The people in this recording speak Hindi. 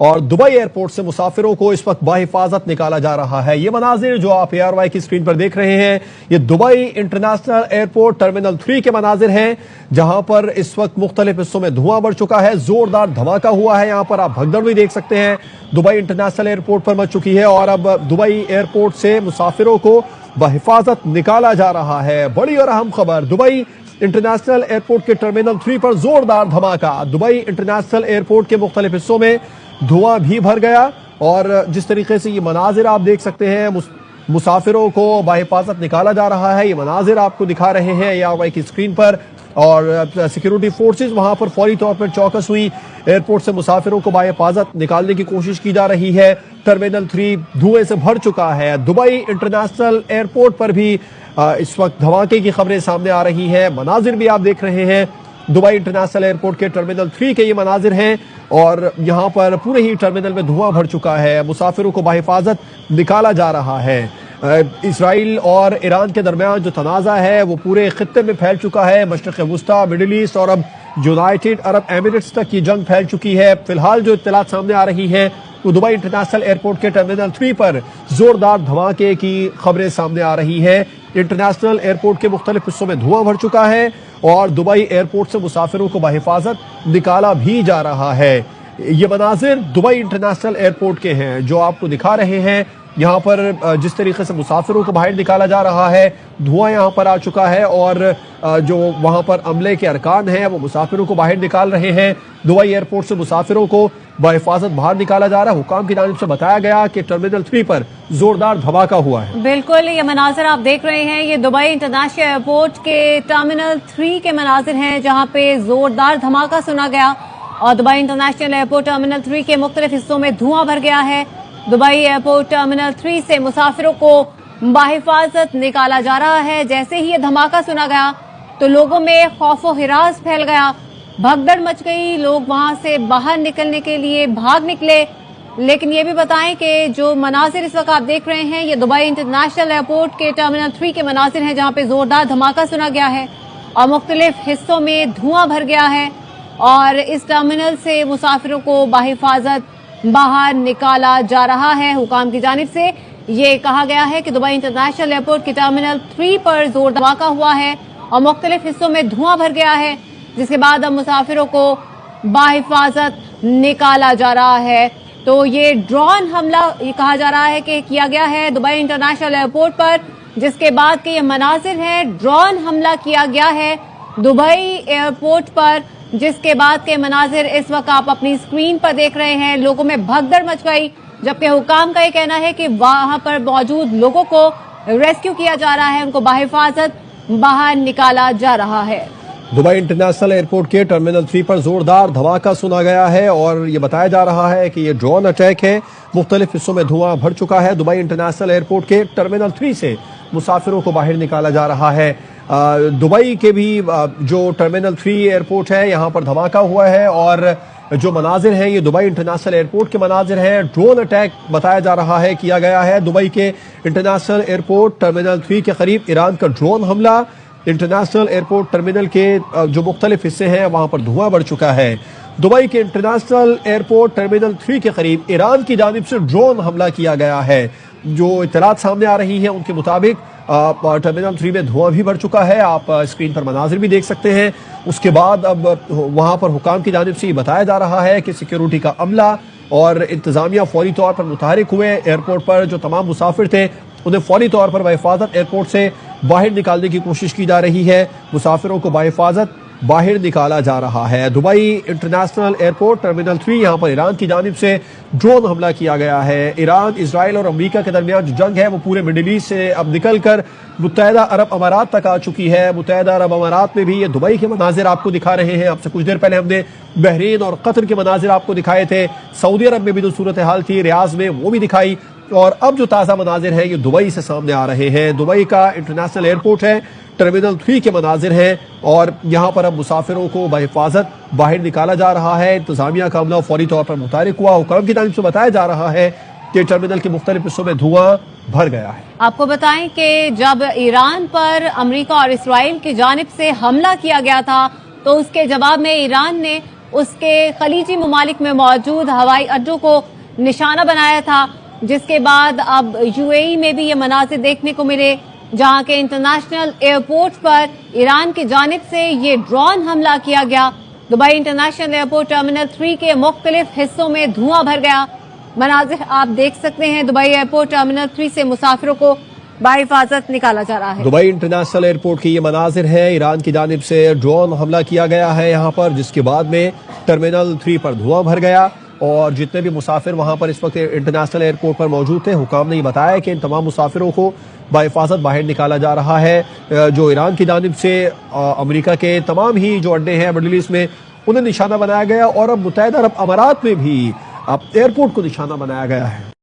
और दुबई एयरपोर्ट से मुसाफिरों को इस वक्त बाहिफाजत निकाला जा रहा है। ये मनाजिर जो आप ARY की स्क्रीन पर देख रहे हैं, ये दुबई इंटरनेशनल एयरपोर्ट टर्मिनल 3 के मनाजिर हैं, जहां पर इस वक्त मुख्तलिफ हिस्सों में धुआं बढ़ चुका है, जोरदार धमाका हुआ है। यहां पर आप भगदड़ भी देख सकते हैं, दुबई इंटरनेशनल एयरपोर्ट पर मच चुकी है और अब दुबई एयरपोर्ट से मुसाफिरों को बाहिफाजत निकाला जा रहा है। बड़ी और अहम खबर, दुबई इंटरनेशनल एयरपोर्ट के टर्मिनल 3 पर जोरदार धमाका। दुबई इंटरनेशनल एयरपोर्ट के मुख्तलिफ हिस्सों में धुआं भी भर गया और जिस तरीके से ये मनाजिर आप देख सकते हैं, मुसाफिरों को बाहिफाजत निकाला जा रहा है। ये मनाजिर आपको दिखा रहे हैं ARY की स्क्रीन पर और सिक्योरिटी फोर्सेस वहां पर फौरी तौर पर चौकस हुई। एयरपोर्ट से मुसाफिरों को बाहिफाजत निकालने की कोशिश की जा रही है। टर्मिनल 3 धुएं से भर चुका है। दुबई इंटरनेशनल एयरपोर्ट पर भी इस वक्त धमाके की खबरें सामने आ रही हैं। मनाजिर भी आप देख रहे हैं, दुबई इंटरनेशनल एयरपोर्ट के टर्मिनल 3 के ये मनाजिर हैं और यहाँ पर पूरे ही टर्मिनल में धुआं भर चुका है। मुसाफिरों को बाहिफाजत निकाला जा रहा है। इसराइल और ईरान के दरमियान जो तनाज़ा है वो पूरे खित्ते में फैल चुका है। मशरिक़ वुस्ता, मिडिल ईस्ट और अब यूनाइटेड अरब एमिरेट्स तक की जंग फैल चुकी है। फिलहाल जो इत्तलात सामने आ रही है वो दुबई इंटरनेशनल एयरपोर्ट के टर्मिनल 3 पर जोरदार धमाके की खबरें सामने आ रही है। इंटरनेशनल एयरपोर्ट के मुख्तलिफ हिस्सों में धुआं भर चुका है और दुबई एयरपोर्ट से मुसाफिरों को बाहिफाजत निकाला भी जा रहा है। ये मनाजिर दुबई इंटरनेशनल एयरपोर्ट के हैं जो आपको दिखा रहे हैं। यहाँ पर जिस तरीके से मुसाफिरों को बाहर निकाला जा रहा है, धुआं यहाँ पर आ चुका है और जो वहाँ पर अमले के अरकान हैं वो मुसाफिरों को बाहर निकाल रहे हैं। दुबई एयरपोर्ट से मुसाफिरों को बाहिफाजत बाहर निकाला जा रहा है। हुकाम की जानिब से बताया गया कि टर्मिनल 3 पर जोरदार धमाका हुआ है। बिल्कुल, ये मनाजिर आप देख रहे हैं, ये दुबई इंटरनेशनल एयरपोर्ट के टर्मिनल 3 के मनाजिर हैं जहाँ पे जोरदार धमाका सुना गया और दुबई इंटरनेशनल एयरपोर्ट टर्मिनल 3 के मुख्तलिफ हिस्सों में धुआं भर गया है। दुबई एयरपोर्ट टर्मिनल 3 से मुसाफिरों को बाहिफाजत निकाला जा रहा है। जैसे ही ये धमाका सुना गया तो लोगों में खौफो हिरास फैल गया, भगदड़ मच गई। लोग वहां से बाहर निकलने के लिए भाग निकले। लेकिन ये भी बताएं कि जो मनाजिर इस वक्त आप देख रहे हैं, ये दुबई इंटरनेशनल एयरपोर्ट के टर्मिनल 3 के मनाजिर हैं जहां पे जोरदार धमाका सुना गया है और मुख्तलिफ हिस्सों में धुआं भर गया है और इस टर्मिनल से मुसाफिरों को बाहिफाजत बाहर निकाला जा रहा है। हुकाम की जानिब से ये कहा गया है कि दुबई इंटरनेशनल एयरपोर्ट के टर्मिनल 3 पर जोरदार धमाका हुआ है और मुख्तलिफ हिस्सों में धुआं भर गया है, जिसके बाद अब मुसाफिरों को बाहिफाजत निकाला जा रहा है। तो ये ड्रोन हमला ये कहा जा रहा है कि किया गया है दुबई इंटरनेशनल एयरपोर्ट पर, जिसके बाद के ये मनाजिर है, ड्रोन हमला किया गया है दुबई एयरपोर्ट पर, जिसके बाद के मनाजिर इस वक्त आप अपनी स्क्रीन पर देख रहे हैं। लोगों में भगदड़ मच गई, जबकि हुकाम का ये कहना है कि वहां पर मौजूद लोगों को रेस्क्यू किया जा रहा है, उनको बाहिफाजत बाहर निकाला जा रहा है। दुबई इंटरनेशनल एयरपोर्ट के टर्मिनल 3 पर जोरदार धमाका सुना गया है और ये बताया जा रहा है कि ये ड्रोन अटैक है। मुख्तलिफ हिस्सों में धुआं भर चुका है। दुबई इंटरनेशनल एयरपोर्ट के टर्मिनल 3 से मुसाफिरों को बाहर निकाला जा रहा है। दुबई के भी जो टर्मिनल 3 एयरपोर्ट है, यहाँ पर धमाका हुआ है और जो मनाजिर हैं ये दुबई इंटरनेशनल एयरपोर्ट के मनाजिर हैं। ड्रोन अटैक बताया जा रहा है किया गया है दुबई के इंटरनेशनल एयरपोर्ट टर्मिनल 3 के करीब। ईरान का ड्रोन हमला, इंटरनेशनल एयरपोर्ट टर्मिनल के जो मुख्तलिफ हिस्से हैं वहां पर धुआं बढ़ चुका है। दुबई के इंटरनेशनल एयरपोर्ट टर्मिनल 3 के करीब ईरान की जानिब से ड्रोन हमला किया गया है। जो इत्तलात सामने आ रही हैं उनके मुताबिक टर्मिनल 3 में धुआं भी बढ़ चुका है। आप स्क्रीन पर मनाजिर भी देख सकते हैं। उसके बाद अब वहां पर हुकाम की जानिब से ये बताया जा रहा है कि सिक्योरिटी का अमला और इंतजामिया फौरी तौर पर मुतहरिक हुए। एयरपोर्ट पर जो तमाम मुसाफिर थे उन्हें फौरी तौर पर बाहिफाजत एयरपोर्ट से बाहर निकालने की कोशिश की जा रही है। मुसाफिरों को बाहिफाजत बाहर निकाला जा रहा है। दुबई इंटरनेशनल एयरपोर्ट टर्मिनल 3 यहाँ पर ईरान की जानिब से ड्रोन हमला किया गया है। ईरान, इसराइल और अमेरिका के दरमियान जो जंग है वो पूरे मिडिल ईस्ट से अब निकलकर मुत्तहिदा अरब अमारात तक आ चुकी है। मुत्तहिदा अरब अमारात में भी ये दुबई के मनाजिर आपको दिखा रहे हैं। आपसे कुछ देर पहले हमने बहरीन और कतर के मनाजिर आपको दिखाए थे। सऊदी अरब में भी जो सूरत हाल थी रियाज में वो भी दिखाई और अब जो ताज़ा मनाजिर हैं ये दुबई से सामने आ रहे हैं। दुबई का इंटरनेशनल एयरपोर्ट है, टर्मिनल 3 के मनाजिर हैं और यहाँ पर अब मुसाफिरों को बाहिफाजत बाहर निकाला जा रहा है। इंतजामिया का अमला फौरी तौर पर मुतारिक हुआ। हुकाम की जानिब से बताया जा रहा है कि टर्मिनल के मुख्तलिफ हिस्सों में धुआं भर गया है। आपको बताएं कि जब ईरान पर अमेरिका और इसराइल की जानिब से हमला किया गया था तो उसके जवाब में ईरान ने उसके खलीजी ममालिक में मौजूद हवाई अड्डों को निशाना बनाया था, जिसके बाद अब यूएई में भी ये मनाजिर देखने को मिले, जहां के इंटरनेशनल एयरपोर्ट पर ईरान की जानिब से ये ड्रोन हमला किया गया। दुबई इंटरनेशनल एयरपोर्ट टर्मिनल 3 के मुख्तलिफ हिस्सों में धुआं भर गया। मनाजिर आप देख सकते हैं, दुबई एयरपोर्ट टर्मिनल 3 से मुसाफिरों को बाहिफाजत निकाला जा रहा है। दुबई इंटरनेशनल एयरपोर्ट की ये मनाजिर है। ईरान की जानिब से ड्रोन हमला किया गया है यहाँ पर, जिसके बाद में टर्मिनल 3 पर धुआं भर गया और जितने भी मुसाफिर वहां पर इस वक्त इंटरनेशनल एयरपोर्ट पर मौजूद थे, हुकाम ने बताया कि इन तमाम मुसाफिरों को बाहिफाजत बाहर निकाला जा रहा है। जो ईरान की जानिब से अमेरिका के तमाम ही जो अड्डे हैं मिडिल ईस्ट में, उन्हें निशाना बनाया गया और अब मुत्तहिदा अरब अमारात में भी अब एयरपोर्ट को निशाना बनाया गया है।